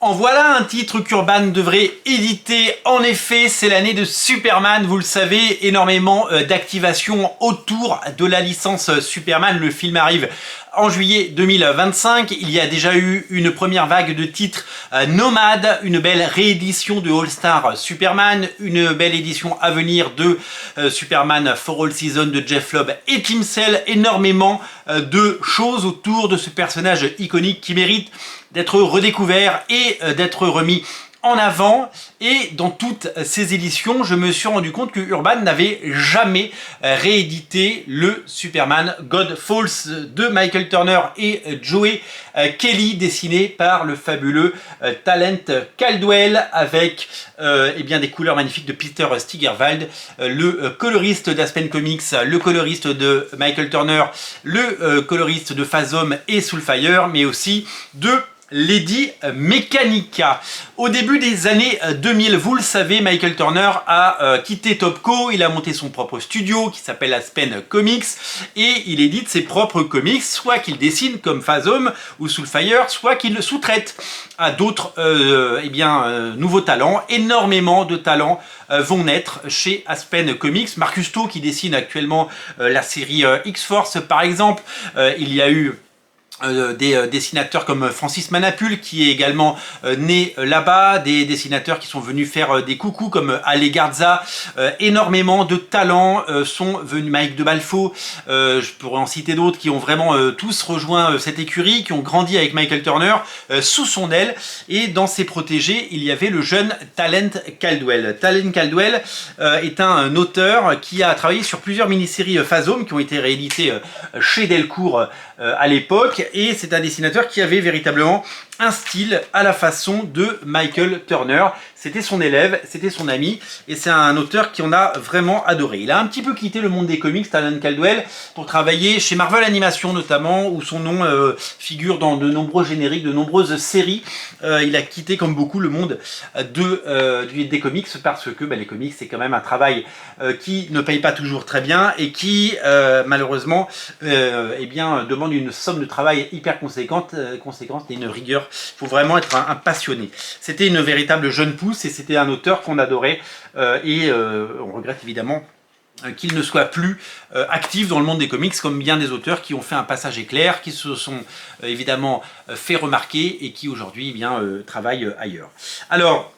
En voilà un titre qu'Urban devrait éditer. En effet, c'est l'année de Superman, vous le savez, énormément d'activation autour de la licence Superman. Le film arrive en juillet 2025. Il y a déjà eu une première vague de titres nomades, une belle réédition de All Star Superman, une belle édition à venir de Superman for All Season de Jeff Lobb et Tim Sale. Énormément de choses autour de ce personnage iconique qui mérite d'être redécouvert et d'être remis en avant. Et dans toutes ces éditions, je me suis rendu compte que Urban n'avait jamais réédité le Superman God Falls de Michael Turner et Joe Kelly, dessiné par le fabuleux Talent Caldwell, avec eh bien, des couleurs magnifiques de Peter Steigerwald, le coloriste d'Aspen Comics, le coloriste de Michael Turner, le coloriste de Phasm et Soulfire, mais aussi de Lady Mechanica. Au début des années 2000, vous le savez, Michael Turner a quitté Topco, il a monté son propre studio qui s'appelle Aspen Comics et il édite ses propres comics, soit qu'il dessine comme Phasm ou Soulfire, soit qu'il le sous-traite à d'autres nouveaux talents. Énormément de talents vont naître chez Aspen Comics. Mark Custo qui dessine actuellement la série X-Force par exemple. Il y a eu des dessinateurs comme Francis Manapul qui est également né là-bas, des dessinateurs qui sont venus faire des coucous comme Ale Garza. Énormément de talents sont venus, Mike de Balfo, je pourrais en citer d'autres qui ont vraiment tous rejoint cette écurie, qui ont grandi avec Michael Turner sous son aile, et dans ses protégés il y avait le jeune Talent Caldwell. Talent Caldwell est un auteur qui a travaillé sur plusieurs mini-séries Phasm qui ont été rééditées chez Delcourt à l'époque, et c'est un dessinateur qui avait véritablement un style à la façon de Michael Turner. C'était son élève, c'était son ami, et c'est un auteur qui en a vraiment adoré. Il a un petit peu quitté le monde des comics, Talent Caldwell, pour travailler chez Marvel Animation notamment, où son nom figure dans de nombreux génériques, de nombreuses séries. Il a quitté comme beaucoup le monde des comics, parce que les comics c'est quand même un travail qui ne paye pas toujours très bien, et qui malheureusement demande une somme de travail hyper conséquente et une rigueur. Il faut vraiment être un passionné. C'était une véritable jeune pousse et c'était un auteur qu'on adorait, on regrette évidemment qu'il ne soit plus actif dans le monde des comics, comme bien des auteurs qui ont fait un passage éclair, qui se sont évidemment fait remarquer et qui aujourd'hui travaillent ailleurs. Alors,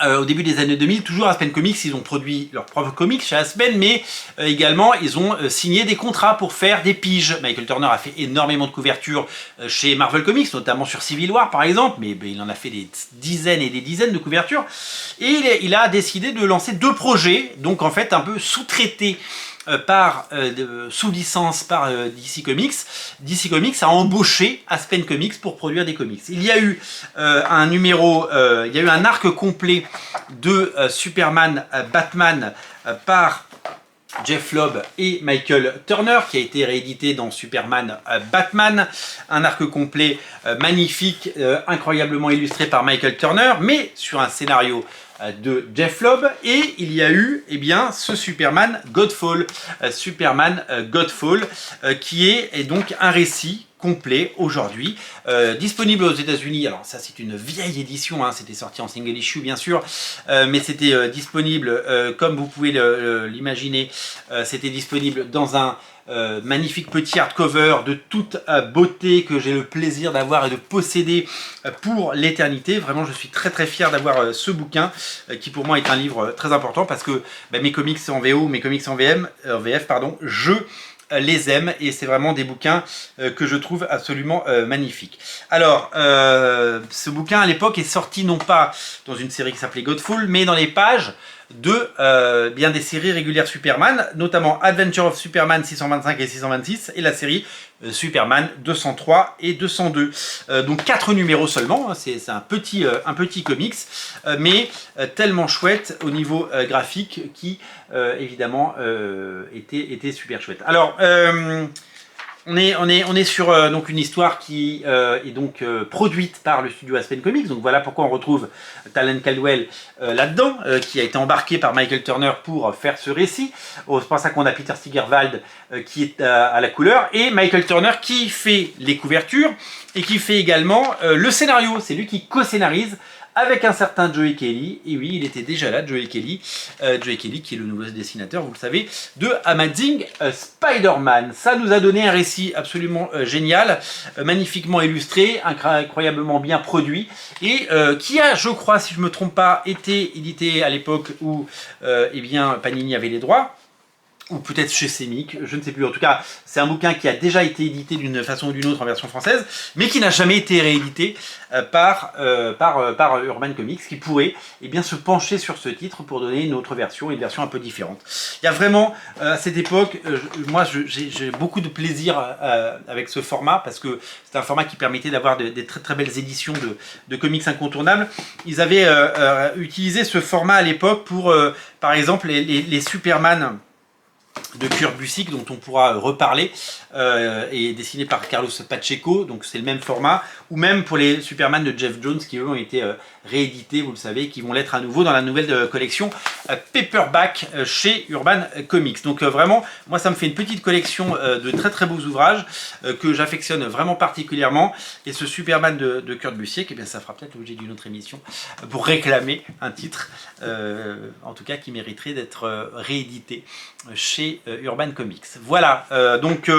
au début des années 2000, toujours Aspen Comics, ils ont produit leurs propres comics chez Aspen, mais également ils ont signé des contrats pour faire des piges. Michael Turner a fait énormément de couvertures chez Marvel Comics, notamment sur Civil War par exemple, mais il en a fait des dizaines et des dizaines de couvertures, et il a décidé de lancer deux projets, donc en fait un peu sous-traités sous licence par DC Comics. DC Comics a embauché Aspen Comics pour produire des comics. Il y a eu un arc complet de Superman Batman par Jeff Lobb et Michael Turner, qui a été réédité dans Superman Batman, un arc complet magnifique, incroyablement illustré par Michael Turner, mais sur un scénario de Jeff Lobb. Et il y a eu ce Superman Godfall, qui est donc un récit complet aujourd'hui, disponible aux États-Unis. Alors ça c'est une vieille édition, c'était sorti en single issue bien sûr, mais c'était disponible comme vous pouvez l'imaginer, c'était disponible dans un magnifique petit hardcover de toute beauté que j'ai le plaisir d'avoir et de posséder pour l'éternité. Vraiment je suis très très fier d'avoir ce bouquin qui pour moi est un livre très important, parce que mes comics en VO, mes comics en VF, je les aime, et c'est vraiment des bouquins que je trouve absolument magnifiques. Alors, ce bouquin à l'époque est sorti non pas dans une série qui s'appelait Godfall, mais dans les pages de des séries régulières Superman, notamment Adventure of Superman 625 et 626, et la série Superman 203 et 202. Donc 4 numéros seulement, c'est un petit comics, mais tellement chouette au niveau graphique, qui évidemment était super chouette. Alors, On est sur donc une histoire qui est donc produite par le studio Aspen Comics. Donc voilà pourquoi on retrouve Talon Caldwell là-dedans, qui a été embarqué par Michael Turner pour faire ce récit. C'est pour ça qu'on a Peter Steigerwald qui est à la couleur et Michael Turner qui fait les couvertures et qui fait également le scénario. C'est lui qui co-scénarise avec un certain Joey Kelly, et oui, il était déjà là, Joey Kelly qui est le nouveau dessinateur, vous le savez, de Amazing Spider-Man. Ça nous a donné un récit absolument génial, magnifiquement illustré, incroyablement bien produit, et qui a, je crois, si je ne me trompe pas, été édité à l'époque où eh bien, Panini avait les droits, ou peut-être chez Semic, je ne sais plus. En tout cas, c'est un bouquin qui a déjà été édité d'une façon ou d'une autre en version française, mais qui n'a jamais été réédité par Urban Comics, qui pourrait bien, se pencher sur ce titre pour donner une autre version, une version un peu différente. Il y a vraiment, à cette époque, moi j'ai beaucoup de plaisir avec ce format, parce que c'est un format qui permettait d'avoir des très très belles éditions de comics incontournables. Ils avaient utilisé ce format à l'époque pour, par exemple, les Superman de Kurt Busiek, dont on pourra reparler, et dessiné par Carlos Pacheco, donc c'est le même format, ou même pour les Superman de Jeff Jones qui eux ont été réédités, vous le savez, qui vont l'être à nouveau dans la nouvelle collection Paperback chez Urban Comics. Donc vraiment, moi ça me fait une petite collection de très très beaux ouvrages que j'affectionne vraiment particulièrement, et ce Superman de Kurt Busiek, eh bien ça fera peut-être l'objet d'une autre émission pour réclamer un titre, en tout cas qui mériterait d'être réédité chez Urban Comics. Voilà, donc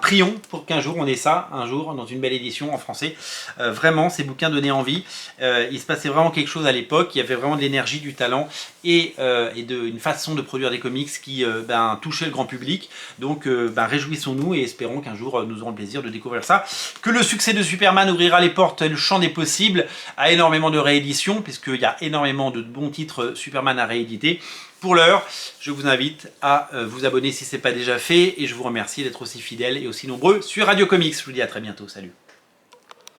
prions pour qu'un jour on ait ça, un jour dans une belle édition en français. Vraiment, ces bouquins donnaient envie. Il se passait vraiment quelque chose à l'époque, il y avait vraiment de l'énergie, du talent et une façon de produire des comics qui touchait le grand public. Donc réjouissons-nous et espérons qu'un jour nous aurons le plaisir de découvrir ça. Que le succès de Superman ouvrira les portes, le champ des possibles à énormément de rééditions, puisqu'il y a énormément de bons titres Superman à rééditer. Pour l'heure, je vous invite à vous abonner si ce n'est pas déjà fait, et je vous remercie d'être aussi fidèles et aussi nombreux sur Radio Comics. Je vous dis à très bientôt, salut.